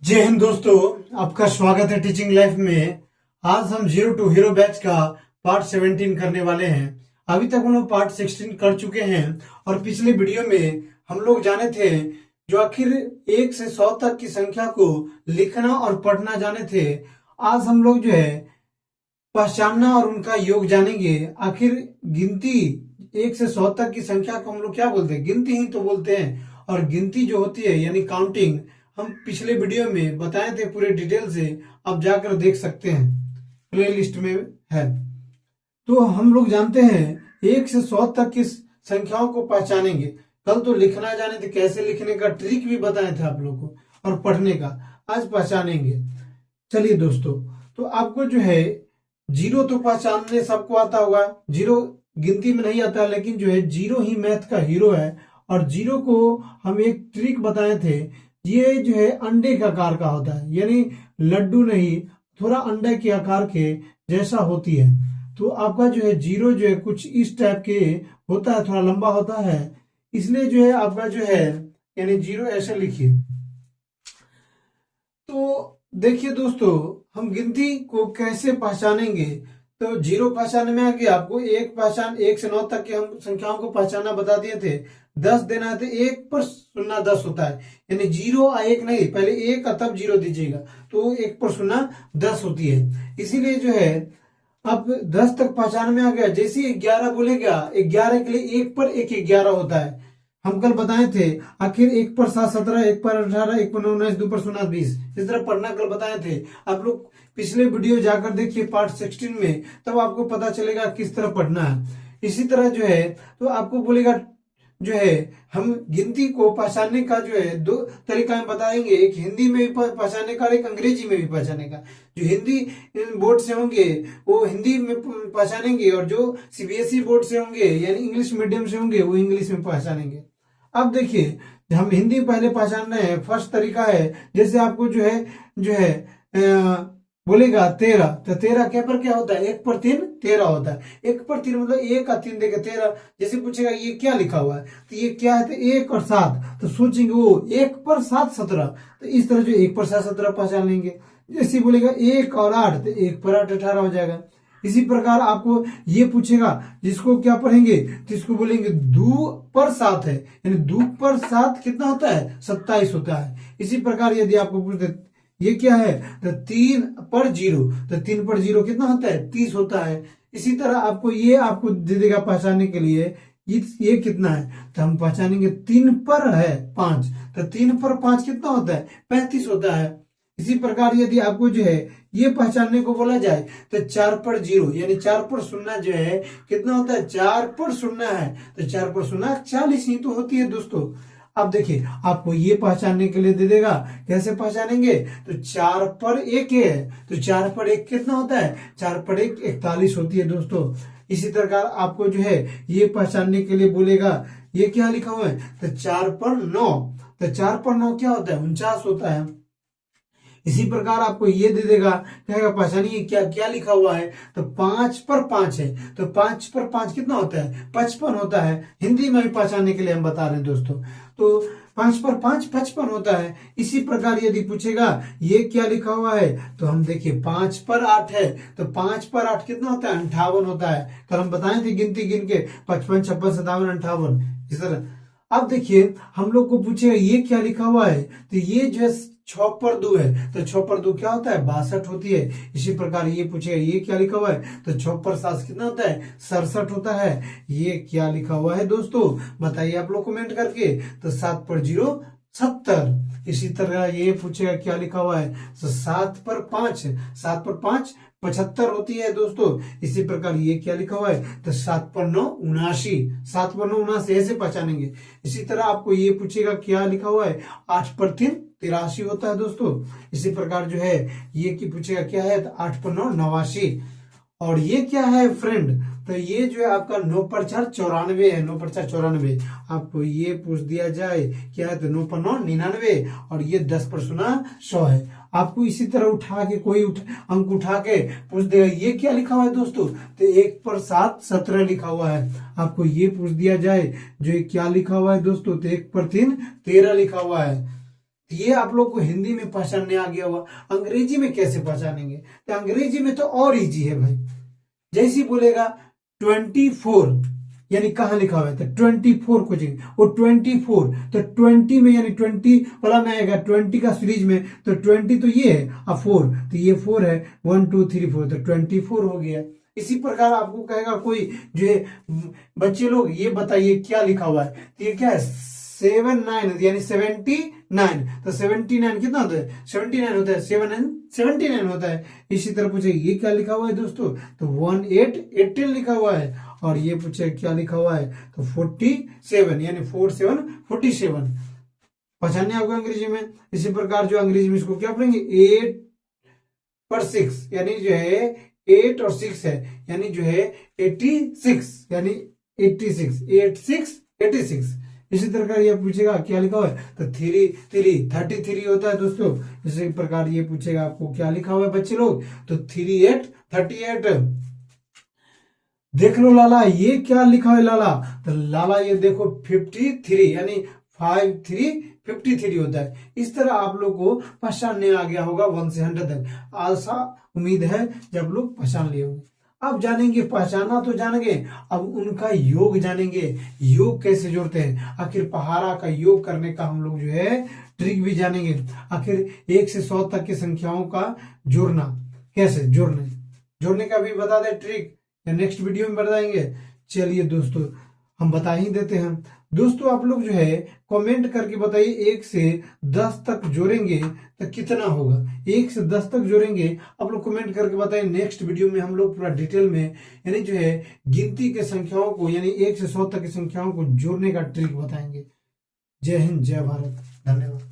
जय हिंद दोस्तों, आपका स्वागत है टीचिंग लाइफ में। आज हम जीरो टू हीरो बैच का पार्ट 17 करने वाले हैं। अभी तक हम लोग पार्ट 16 कर चुके हैं और पिछले वीडियो में हम लोग जाने थे जो आखिर 1 से 100 तक की संख्या को लिखना और पढ़ना जाने थे। आज हम लोग जो है पहचानना और उनका योग जानेंगे। आखिर गिनती 1 से 100 तक की संख्या को हम लोग क्या बोलते हैं? गिनती ही तो बोलते हैं। और गिनती जो होती है यानी काउंटिंग, हम पिछले वीडियो में बताए थे पूरे डिटेल से, आप जाकर देख सकते हैं, प्ले लिस्ट में है। तो हम लोग जानते हैं 1 से 100 तक की संख्याओं को पहचानेंगे। कल तो लिखना जाने थे, कैसे लिखने का ट्रिक भी बताए थे आप लोग को, और पढ़ने का आज पहचानेंगे। चलिए दोस्तों, तो आपको जो है जीरो तो पहचानने सबको आता होगा। जीरो गिनती में नहीं आता, लेकिन जो है जीरो ही मैथ का हीरो है। और जीरो को हम एक ट्रिक बताए थे, ये जो है अंडे के आकार का होता है, यानी लड्डू नहीं, थोड़ा अंडे के आकार के जैसा होती है। तो आपका जो है जीरो जो है कुछ इस टाइप के होता है, थोड़ा लंबा होता है, इसलिए जो है आपका जो है यानी जीरो ऐसे लिखिए। तो देखिए दोस्तों, हम गिनती को कैसे पहचानेंगे। तो जीरो पहचानने में आ गया आपको। एक पहचान 1 से 9 तक की हम संख्याओं को पहचानना बता दिए थे। 10 देना है तो 1 पर शून्य 10 होता है, यानी 0 और 1 नहीं, पहले 1 और तब 0 दीजिएगा, तो 1 पर शून्य 10 होती है। इसीलिए जो है अब 10 तक पहचान में आ गया। जैसे 11 बोलेगा, 11 के लिए 1 पर 1 11 होता है। हम कल बताए थे आखिर 1 पर 7 17, 1 पर 18, 1 पर 9 19, 2 पर शून्य 20, इस तरह पढ़ना कल बताए थे। आप लोग पिछले वीडियो जाकर देखिए पार्ट 16 में, तब आपको पता चलेगा किस तरह पढ़ना है। इसी तरह जो है तो आपको बोलेगा जो है हम गिनती को पहचानने का जो है 2 तरीका हम बताएंगे, एक हिंदी में भी पहचानने का और एक अंग्रेजी में भी पहचानने का। जो हिंदी बोर्ड से होंगे वो हिंदी में पहचानेंगे, और जो सीबीएसई बोर्ड से होंगे यानी इंग्लिश मीडियम से होंगे वो इंग्लिश में पहचानेंगे। अब देखिए, हम हिंदी पहले पहचान रहे हैं। फर्स्ट तरीका है, जैसे आपको जो है बोलेगा 13, तो 13 क्या पर क्या होता है? 1 पर 3 13 होता है। 1 पर 3 मतलब 1 का 3 देगा 13। जैसे पूछेगा ये क्या लिखा हुआ है, तो ये क्या है? तो 1 और 7, तो सोचेंगे वो 1 पर 7 17, तो इस तरह जो 1 पर 7 17 पहचान लेंगे। जैसे बोलेगा 1 और 8, तो 1 पर 8 18 हो जाएगा। इसी प्रकार आपको ये पूछेगा, जिसको क्या पढ़ेंगे, तो इसको बोलेंगे 2 पर 7 है, यानी 2 पर 7 कितना होता है? 27 होता है। इसी प्रकार यदि आपको पूछते ये क्या है, तो 3 पर 0, तो 3 पर 0 कितना होता है? 30 होता है। इसी तरह आपको दे देगा पहचानने के लिए, ये कितना है, तो हम पहचानेंगे 3 पर है 5, तो 3 पर 5 कितना होता है? 35 होता है। इसी प्रकार यदि आपको जो है ये पहचानने को बोला जाए, तो 4 पर 0 यानी 4 पर शून्य जो है कितना होता है? 4 पर शून्य है, तो 4 पर शून्य 40 ही तो होती है दोस्तों। अब देखिए, आपको ये पहचानने के लिए दे देगा, कैसे पहचानेंगे, तो 4 पर 1 है, तो 4 पर 1 कितना होता है? 4 पर 1 41 होती है दोस्तों। इसी प्रकार आपको जो है ये पहचानने के लिए बोलेगा, ये क्या लिखा हुआ है, तो 4 पर 9, तो 4 पर 9 क्या होता है? 49 होता है। इसी प्रकार आपको ये दे देगा, कहेगा पहचानिए क्या क्या लिखा हुआ है, तो 5 पर 5 है, तो 5 पर 5 कितना होता है? 55 होता है। हिंदी में भी पहचानने के लिए हम बता रहे हैं दोस्तों। तो 5 पर 5 55 होता है। इसी प्रकार यदि पूछेगा ये क्या लिखा हुआ है, तो हम देखिए 5 पर 8 है, तो 5 पर 8 कितना होता है? 58 होता है। कल हम बताए थे गिनती गिन के 55 56 57 58, इस तरह। अब देखिए हम लोग को पूछेगा ये क्या लिखा हुआ है, तो ये जो है 6 पर 2 है, तो 6 पर 2 क्या होता है? 62 होती है। इसी प्रकार ये पूछेगा ये क्या लिखा हुआ है, तो 6 पर 7 कितना होता है? 67 होता है। ये क्या लिखा हुआ है दोस्तों, बताइए आप लोग कमेंट करके। तो 7 पर 0 70। इसी तरह ये पूछेगा क्या लिखा हुआ है, तो 7 पर 5, 7 पर 5 75 होती है दोस्तों। इसी प्रकार ये क्या लिखा हुआ है, तो 7 पर 9 79, 7 पर 9 79 ऐसे पहचानेंगे। इसी तरह आपको ये पूछेगा क्या लिखा हुआ है, 8 पर 3 83 होता है दोस्तों। इसी प्रकार जो है ये की पूछेगा क्या है, तो 8 पर 9 89। और ये क्या है फ्रेंड, तो ये जो है आपका 9 पर 4 94 है। 9 पर 4 94। आपको ये पूछ दिया जाए क्या है, तो 9 पर 9 99, और ये 10 पर 100 है। आपको इसी तरह उठा के अंक उठा के पूछ देगा ये क्या लिखा हुआ है दोस्तों, तो 1 पर 7 17 लिखा हुआ है। आपको ये पूछ दिया जाए जो क्या लिखा हुआ है दोस्तों, तो 1 पर 3 13 लिखा हुआ है। तो ये आप लोग को हिंदी में पहचानने आ गया होगा। अंग्रेजी में कैसे पहचानेंगे? तो अंग्रेजी में तो और इजी है भाई। जैसे बोलेगा 24, यानी कहाँ लिखा हुआ है? तो 24 को चाहिए, वो 24 तो 20 में यानी 20 वाला में आएगा, 20 का सीरीज में, तो 20 तो ये है, और 4 तो ये 4 है, 1 2 3 4 तो 24 हो गया। इसी प्रकार आपको कहेगा कोई जो है, बच्चे लोग ये बताइए क्या लिखा हुआ है? तो ये क्या है? 79 यानी 79, तो 79 कितना होता है? 79 होता है, 79 होता है। इसी तरह पूछे ये क्या लिखा हुआ है दोस्तों? तो 18 लिखा हुआ है। और ये पूछे क्या लिखा हुआ है? तो 47 यानी 47 पहचानने आपको अंग्रेजी में। इसी प्रकार जो अंग्रेजी में इसको क्या पढ़ेंगे? 8 पर 6 यानी जो है 8 और 6 है, यानी जो है 86 यानी 86। इसी प्रकार ये पूछेगा क्या लिखा हुआ है? तो 33 होता है दोस्तों। इसी प्रकार ये पूछेगा आपको क्या लिखा हुआ है बच्चे लोग? तो 38। देख लो लाला, ये क्या लिखा है लाला? तो लाला ये देखो 53 यानी 53 होता है। इस तरह आप लोग को पहचानने आ गया होगा 1 से 100 तक। आशा उम्मीद है जब लोग पहचान लिए होंगे। अब जानेंगे, पहचाना तो जानेंगे, अब उनका योग जानेंगे। योग कैसे जोड़ते हैं, आखिर पहाड़ा का योग करने का हम लोग जो है ट्रिक भी जानेंगे। आखिर 1 से 100 तक की संख्याओं का जोड़ना कैसे, जोड़ने का भी बता दे ट्रिक, या नेक्स्ट वीडियो में बताएंगे। चलिए दोस्तों हम बता ही देते हैं। दोस्तों आप लोग जो है कमेंट करके बताइए 1 से 10 तक जोड़ेंगे तो कितना होगा? 1 से 10 तक जोड़ेंगे, आप लोग कमेंट करके बताइए। नेक्स्ट वीडियो में हम लोग पूरा डिटेल में यानी जो है गिनती के संख्याओं को यानी 1 से 100 तक की संख्याओं को जोड़ने का ट्रिक बताएंगे। जय हिंद, जय भारत, धन्यवाद।